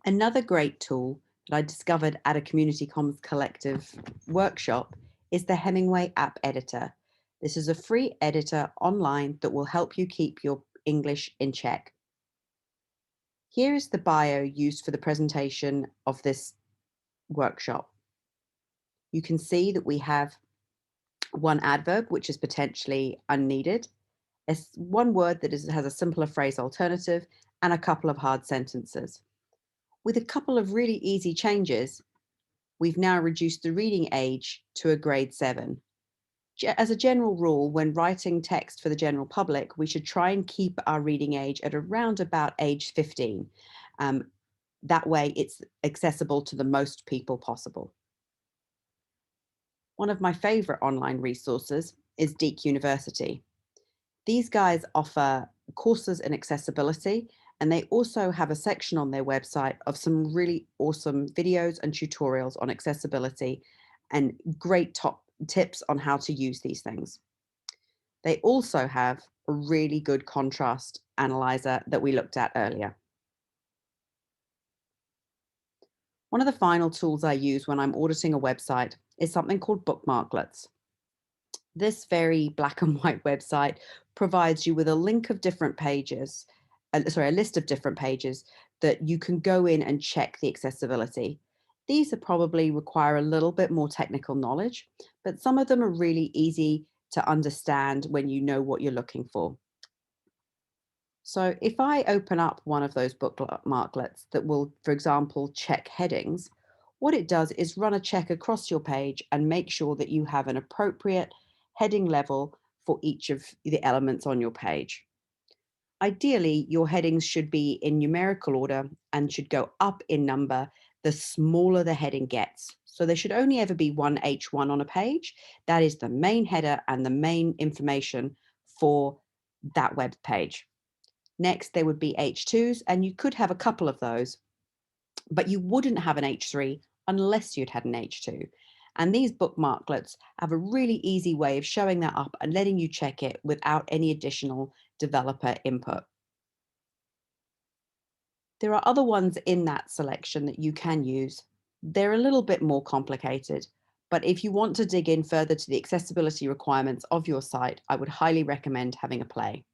Another great tool that I discovered at a Community Commons Collective workshop is the Hemingway App Editor. This is a free editor online that will help you keep your English in check. Here is the bio used for the presentation of this workshop. You can see that we have one adverb, which is potentially unneeded, one word that has a simpler phrase alternative, and a couple of hard sentences. With a couple of really easy changes, we've now reduced the reading age to a grade 7. As a general rule, when writing text for the general public, we should try and keep our reading age at around about age 15. Um, that way, it's accessible to the most people possible. One of my favorite online resources is Deek University. These guys offer courses in accessibility, and they also have a section on their website of some really awesome videos and tutorials on accessibility and great top tips on how to use these things. They also have a really good contrast analyzer that we looked at earlier. One of the final tools I use when I'm auditing a website is something called bookmarklets. This very black and white website provides you with a link of different pages, a list of different pages that you can go in and check the accessibility. These are probably require a little bit more technical knowledge, but some of them are really easy to understand when you know what you're looking for. So if I open up one of those bookmarklets that will, for example, check headings, what it does is run a check across your page and make sure that you have an appropriate heading level for each of the elements on your page. Ideally, your headings should be in numerical order and should go up in number the smaller the heading gets. So there should only ever be one H1 on a page. That is the main header and the main information for that web page. Next, there would be H2s, and you could have a couple of those, but you wouldn't have an H3 unless you'd had an H2. And these bookmarklets have a really easy way of showing that up and letting you check it without any additional developer input. There are other ones in that selection that you can use. They're a little bit more complicated, but if you want to dig in further to the accessibility requirements of your site, I would highly recommend having a play.